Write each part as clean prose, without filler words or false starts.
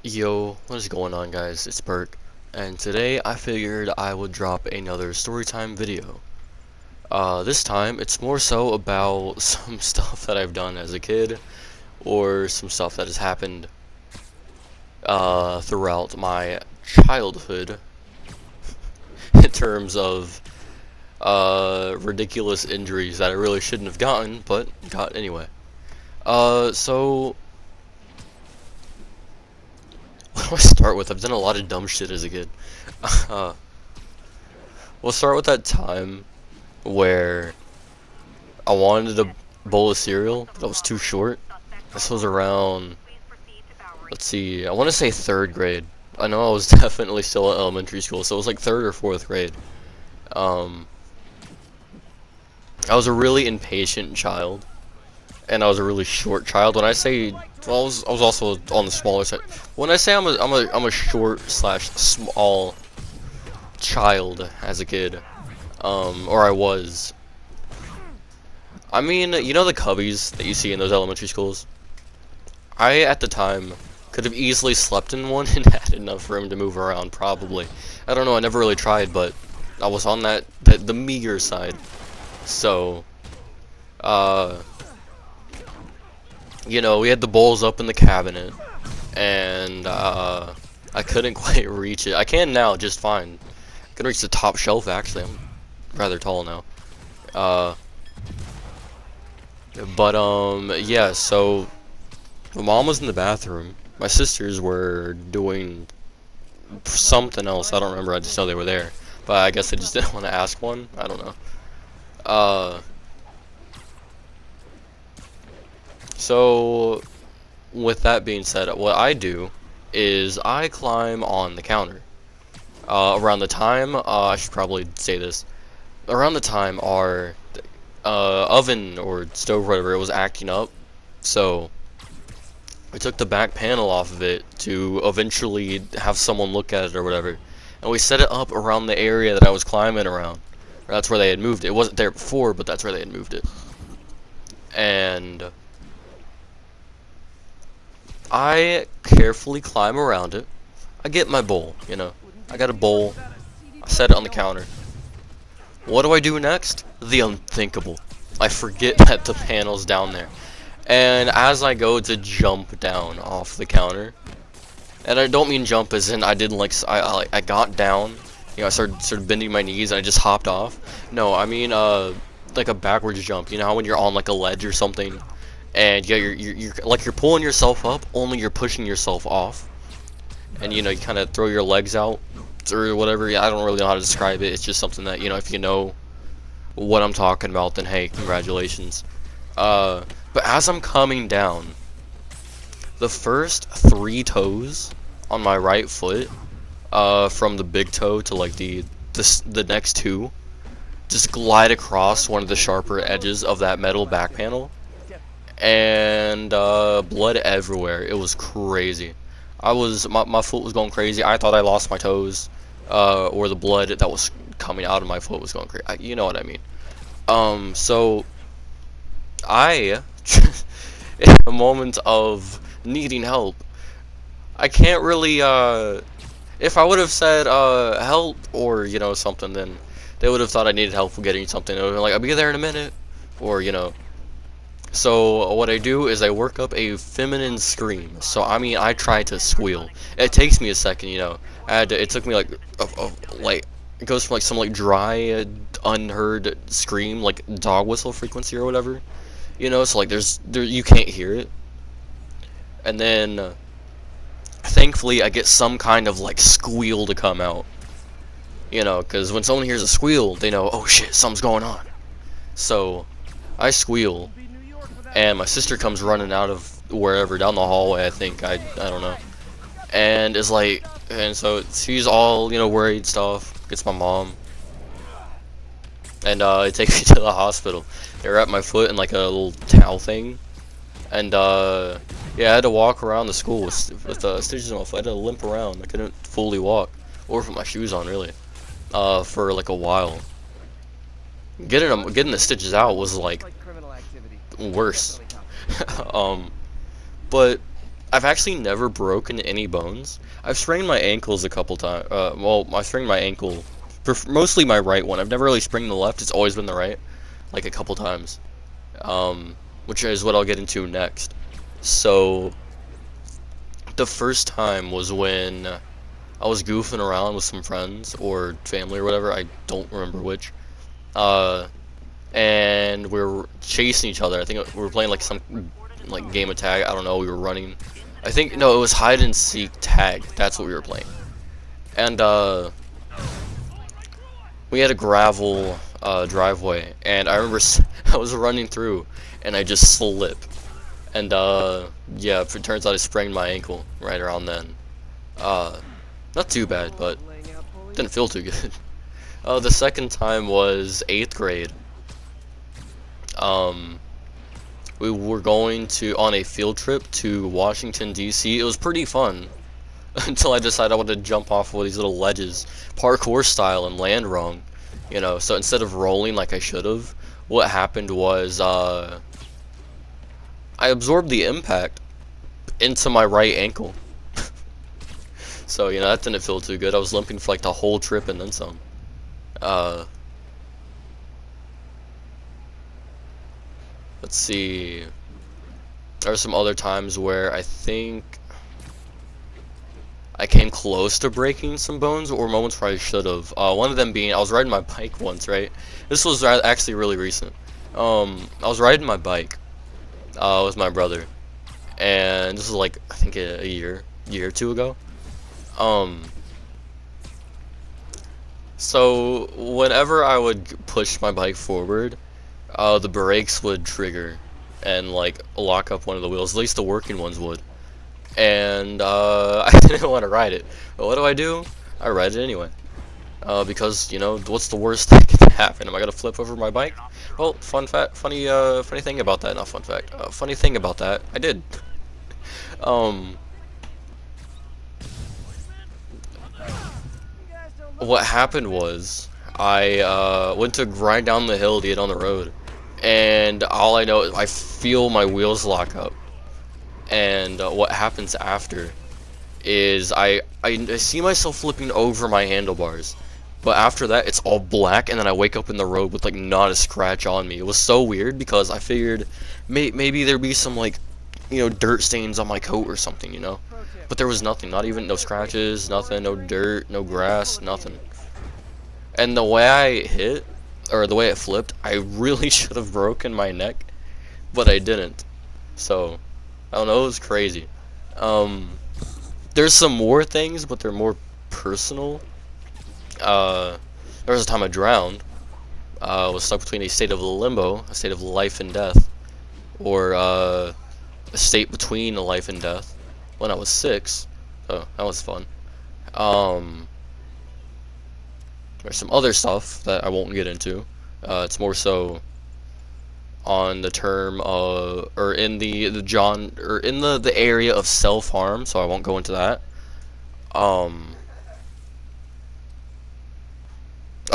Yo, what is going on, guys? It's Perk, and today I figured I would drop another Storytime video. This time it's more so about some stuff that I've done as a kid, or some stuff that has happened throughout my childhood in terms of ridiculous injuries that I really shouldn't have gotten, but got anyway. So what do I start with? I've done a lot of dumb shit as a kid. Uh, we'll start with that time where I wanted a bowl of cereal, but I was too short. This was around, let's see, I want to say third grade. I know I was definitely still in elementary school, so it was like third or fourth grade. Um, I was a really impatient child, and I was a really short child. When I say, well, I was also on the smaller side. When I say I'm a short slash small child as a kid, or I was. I mean, you know the cubbies that you see in those elementary schools? I, at the time, could have easily slept in one and had enough room to move around, probably. I don't know, I never really tried, but I was on the meager side. So, you know, we had the bowls up in the cabinet, and, I couldn't quite reach it. I can now, just fine. I can reach the top shelf, actually. I'm rather tall now. But, yeah, so my mom was in the bathroom. My sisters were doing something else. I don't remember. I just know they were there. But I guess they just didn't want to ask one. I don't know. Uh, so, with that being said, what I do is I climb on the counter. Around the time, I should probably say this. Around the time our oven or stove, whatever, it was acting up. So, we took the back panel off of it to eventually have someone look at it or whatever. And we set it up around the area that I was climbing around. That's where they had moved it. It wasn't there before, but that's where they had moved it. And I carefully climb around it. I get my bowl, you know. I got a bowl. I set it on the counter. What do I do next? The unthinkable. I forget that the panel's down there. And as I go to jump down off the counter, and I don't mean jump as in I didn't like I got down, you know, I started bending my knees and I just hopped off. No, I mean like a backwards jump. You know how when you're on like a ledge or something, and yeah, you're like you're pulling yourself up, only you're pushing yourself off, and you know you kind of throw your legs out or whatever. I don't really know how to describe it. It's just something that, you know, if you know what I'm talking about, then hey, congratulations. But as I'm coming down, the first 3 toes on my right foot, from the big toe to like the next 2, just glide across one of the sharper edges of that metal back panel, and blood everywhere. It was crazy. My foot was going crazy. I thought I lost my toes, or the blood that was coming out of my foot was going crazy. You know what I mean. So I, in a moment of needing help, I can't really, if I would have said, help, or, you know, something, then they would have thought I needed help with getting something. They would have been like, I'll be there in a minute, or, you know. So, what I do is I work up a feminine scream. So, I mean, I try to squeal. It takes me a second, you know. It took me, like, like, it goes from, like, some, like, dry, unheard scream, like, dog whistle frequency or whatever. You know, so, like, you can't hear it. And then, thankfully, I get some kind of, like, squeal to come out. You know, because when someone hears a squeal, they know, oh shit, something's going on. So, I squeal, and my sister comes running out of wherever, down the hallway, I think, I don't know. And is like, and so she's all, you know, worried and stuff, gets my mom. And, it takes me to the hospital. They wrapped my foot in, like, a little towel thing. And, yeah, I had to walk around the school with stitches in my foot. I had to limp around. I couldn't fully walk, or put my shoes on, really, for, like, a while. Getting the stitches out was, like, worse. But I've actually never broken any bones. I've sprained my ankles a couple times. Well, I sprained my ankle, mostly my right one. I've never really sprained the left. It's always been the right, like a couple times. Which is what I'll get into next. So, the first time was when I was goofing around with some friends or family or whatever. I don't remember which. And we were chasing each other. I think we were playing like some like game of tag. I don't know. We were running. I think no, it was hide and seek tag. That's what we were playing. And we had a gravel driveway, and I remember I was running through, and I just slipped. And yeah, it turns out I sprained my ankle right around then. Not too bad, but didn't feel too good. The second time was 8th grade. We were going on a field trip to Washington, D.C. It was pretty fun until I decided I wanted to jump off of these little ledges, parkour style, and land wrong. You know, so instead of rolling like I should have, what happened was I absorbed the impact into my right ankle. So, you know, that didn't feel too good. I was limping for like the whole trip and then some. Let's see. There were some other times where I think I came close to breaking some bones, or moments where I should have. One of them being, I was riding my bike once, right? This was actually really recent. I was riding my bike with my brother, and this was like, I think a year or two ago. So whenever I would push my bike forward, the brakes would trigger and like lock up one of the wheels. At least the working ones would. And I didn't want to ride it. But what do? I ride it anyway. Because, you know, what's the worst that can happen? Am I gonna flip over my bike? Well, funny thing about that. Not fun fact. Funny thing about that, I did. What happened was I went to grind down the hill to get on the road, and all I know is I feel my wheels lock up, and what happens after is I see myself flipping over my handlebars, but after that it's all black, and then I wake up in the road with like not a scratch on me. It was so weird because I figured maybe there'd be some like, you know, dirt stains on my coat or something, you know. But there was nothing, not even no scratches, nothing, no dirt, no grass, nothing. And the way I hit, or the way it flipped, I really should have broken my neck, but I didn't. So, I don't know, it was crazy. There's some more things, but they're more personal. There was a time I drowned. I was stuck between a state of limbo, a state of life and death, or a state between life and death, when I was 6. Oh, that was fun. There's some other stuff that I won't get into. It's more so on the term or in the area of self-harm, so I won't go into that. I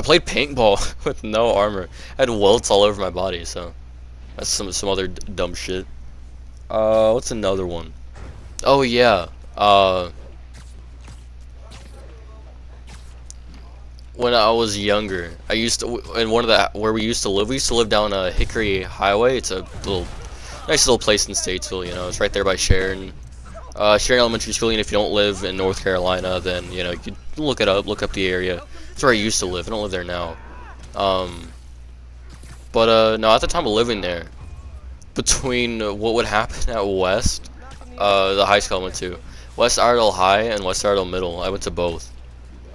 played paintball with no armor. I had welts all over my body, so that's some other dumb shit. What's another one? Oh yeah. When I was younger, I used to, in one of the, where we used to live down a Hickory Highway. It's a nice little place in Statesville, you know. It's right there by Sharon Elementary School. And if you don't live in North Carolina, then, you know, you can look up the area. It's where I used to live. I don't live there now. But no, at the time of living there, between what would happen at West, the high school I went to, West Iredell High and West Iredell Middle, I went to both.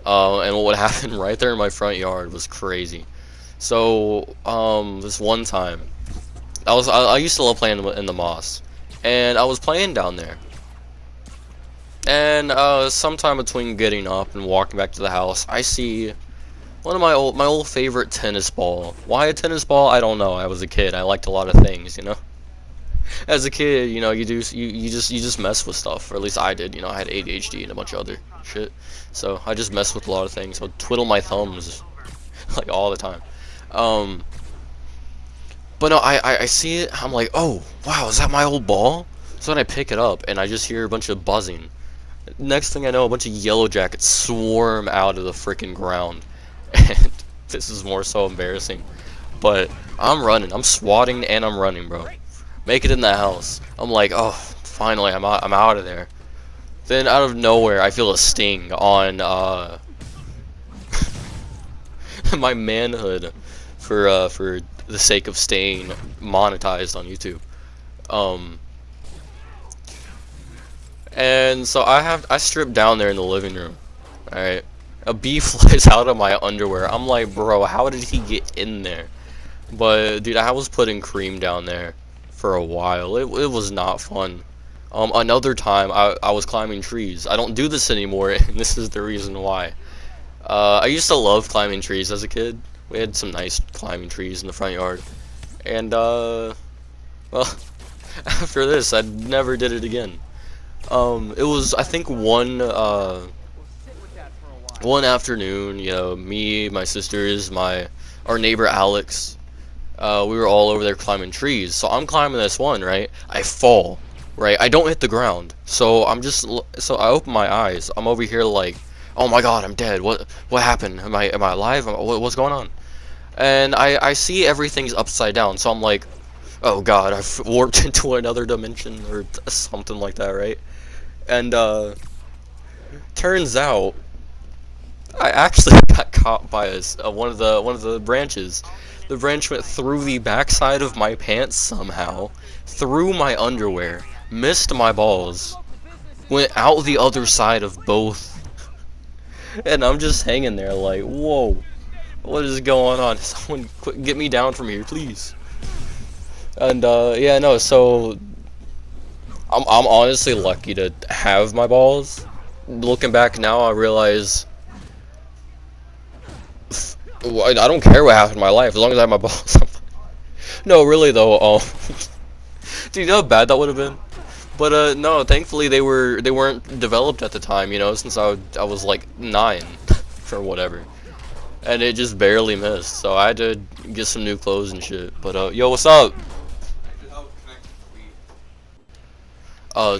And what would happen right there in my front yard was crazy. So, this one time, I used to love playing in the moss, and I was playing down there. And sometime between getting up and walking back to the house, I see one of my old favorite tennis ball. Why a tennis ball? I don't know. I was a kid. I liked a lot of things, you know. As a kid, you know, you just mess with stuff, or at least I did. You know, I had ADHD and a bunch of other shit, so I just messed with a lot of things. I would twiddle my thumbs like all the time. But no, I see it. I'm like, oh wow, is that my old ball? So then I pick it up, and I just hear a bunch of buzzing. Next thing I know, a bunch of yellow jackets swarm out of the freaking ground. And this is more so embarrassing. But I'm running. I'm swatting and I'm running, bro. Make it in the house. I'm like, oh, finally, I'm out of there. Then out of nowhere, I feel a sting on my manhood for the sake of staying monetized on YouTube. And so I stripped down there in the living room. All right, a bee flies out of my underwear. I'm like, bro, how did he get in there? But dude, I was putting cream down there for a while. It was not fun. Another time I was climbing trees. I don't do this anymore, and this is the reason why. I used to love climbing trees as a kid. We had some nice climbing trees in the front yard. And well, after this, I never did it again. It was, I think, one afternoon, you know, me, my sisters, our neighbor Alex, we were all over there climbing trees. So I'm climbing this one, right? I fall, right? I don't hit the ground. So so I open my eyes. I'm over here like, oh my god, I'm dead. What happened? Am I alive? What's going on? And I see everything's upside down. So I'm like, oh god, I've warped into another dimension or something like that, right? And turns out I actually got caught by one of the branches. The branch went through the backside of my pants somehow, through my underwear, missed my balls, went out the other side of both, and I'm just hanging there like, whoa, what is going on? Someone get me down from here, please. And yeah, no, so I'm honestly lucky to have my balls. Looking back now, I realize I don't care what happened in my life as long as I have my balls. No, really though. Do you know how bad that would have been? But no, thankfully they weren't developed at the time. You know, since I was like 9 or whatever, and it just barely missed. So I had to get some new clothes and shit. But yo, what's up?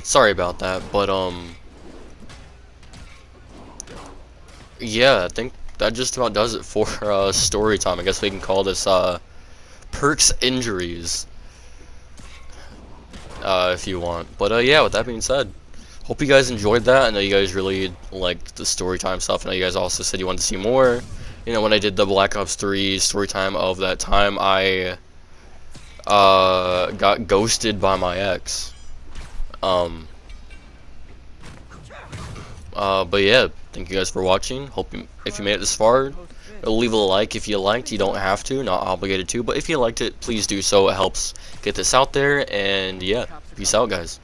Sorry about that, but yeah, I think that just about does it for story time. I guess we can call this Perk's injuries, if you want. But yeah, with that being said, hope you guys enjoyed that. I know you guys really liked the story time stuff. I know you guys also said you wanted to see more. You know, when I did the Black Ops 3 story time of that time, I got ghosted by my ex. But yeah, thank you guys for watching. If you made it this far, leave a like if you liked. You don't have to, not obligated to, but if you liked it, please do so. It helps get this out there, and yeah, peace out, guys.